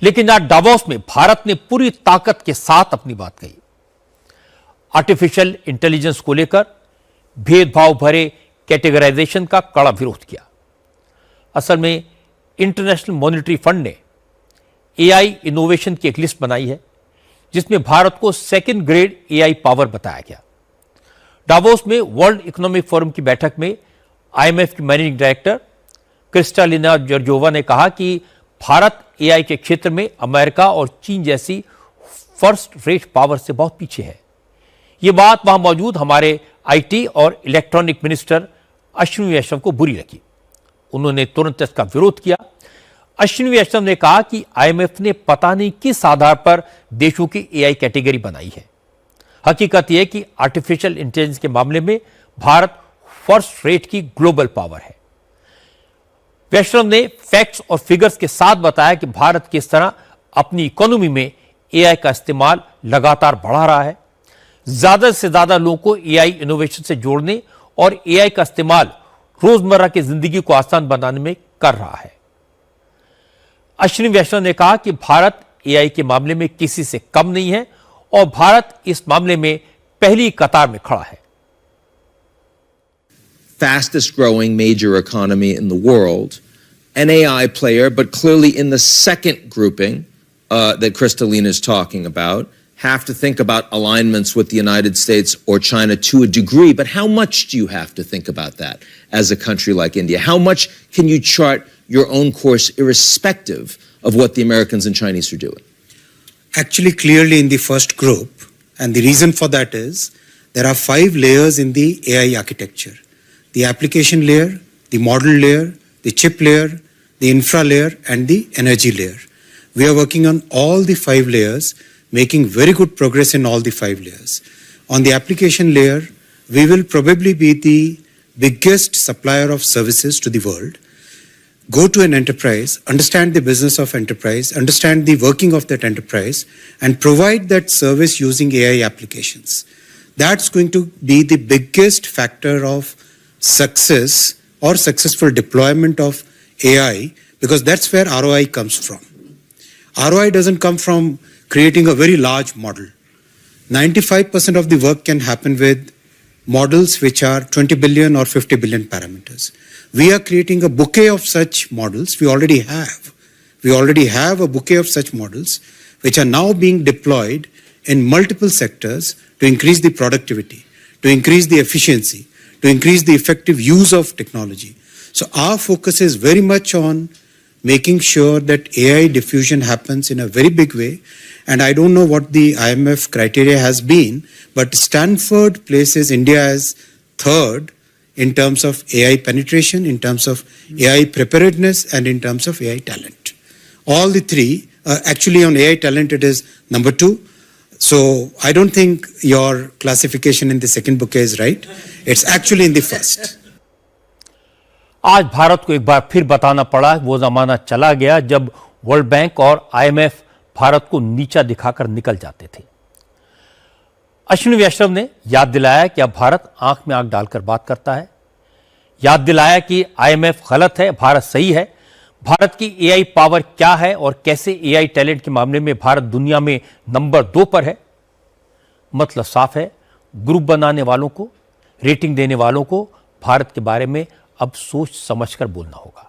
लेकिन आज डावोस में भारत ने पूरी ताकत के साथ अपनी बात कही। आर्टिफिशियल इंटेलिजेंस को लेकर भेदभाव भरे कैटेगराइजेशन का कड़ा विरोध किया। असल में इंटरनेशनल मॉनेटरी फंड ने एआई इनोवेशन की एक लिस्ट बनाई है, जिसमें भारत को सेकंड ग्रेड एआई पावर बताया गया। डावोस में वर्ल्ड इकोनॉमिक फोरम की बैठक में आईएमएफ की मैनेजिंग डायरेक्टर क्रिस्टालिना जॉर्जियोवा ने कहा कि भारत एआई के क्षेत्र में अमेरिका और चीन जैसी फर्स्ट रेट पावर से बहुत पीछे है। यह बात वहां मौजूद हमारे आईटी और इलेक्ट्रॉनिक मिनिस्टर अश्विनी वैष्णव को बुरी लगी। उन्होंने तुरंत इसका विरोध किया। अश्विनी वैष्णव ने कहा कि आईएमएफ ने पता नहीं किस आधार पर देशों की एआई कैटेगरी बनाई है। हकीकत यह कि आर्टिफिशियल इंटेलिजेंस के मामले में भारत फर्स्ट रेट की ग्लोबल पावर है। वैष्णव ने फैक्ट्स और फिगर्स के साथ बताया कि भारत किस तरह अपनी इकोनॉमी में एआई का इस्तेमाल लगातार बढ़ा रहा है। ज्यादा से ज्यादा लोगों को एआई इनोवेशन से जोड़ने और एआई का इस्तेमाल रोजमर्रा की जिंदगी को आसान बनाने में कर रहा है। अश्विनी वैष्णव ने कहा कि भारत एआई के मामले में किसी से कम नहीं है और भारत इस मामले में पहली कतार में खड़ा है। Fastest growing major economy in the world, an AI player, but clearly in the second grouping that Kristalina is talking about, have to think about alignments with the United States or China to a degree, but how much do you have to think about that as a country like India? How much can you chart your own course irrespective of what the Americans and Chinese are doing? Actually, clearly in the first group, and the reason for that is there are 5 layers in the AI architecture: the application layer, the model layer, the chip layer, the infra layer, and the energy layer. We are working on all the 5 layers, making very good progress in all the 5 layers. On the application layer, we will probably be the biggest supplier of services to the world. Go to an enterprise, understand the business of enterprise, understand the working of that enterprise, and provide that service using AI applications. That's going to be the biggest factor of success or successful deployment of AI, because that's where ROI comes from. ROI doesn't come from creating a very large model. 95% of the work can happen with models which are 20 billion or 50 billion parameters. We are creating a bouquet of such models. We already have a bouquet of such models which are now being deployed in multiple sectors to increase the productivity, to increase the efficiency, to increase the effective use of technology. So our focus is very much on making sure that AI diffusion happens in a very big way. And I don't know what the IMF criteria has been, but Stanford places India as third in terms of AI penetration, in terms of AI preparedness, and in terms of AI talent. All the 3, actually on AI talent it is number 2. So I don't think your classification in the second bouquet is right. It's actually in the first. आज भारत को एक बार फिर बताना पड़ा, वो जमाना चला गया जब वर्ल्ड बैंक और आईएमएफ भारत को नीचा दिखाकर निकल जाते थे। अश्विनी वैष्णव ने याद दिलाया कि अब भारत आंख में आंख डालकर बात करता है। याद दिलाया कि आईएमएफ गलत है, भारत सही है। भारत की एआई पावर क्या है और कैसे एआई टैलेंट के मामले में भारत दुनिया में नंबर 2 पर है। मतलब साफ है, ग्रुप बनाने वालों को, रेटिंग देने वालों को भारत के बारे में अब सोच समझकर बोलना होगा।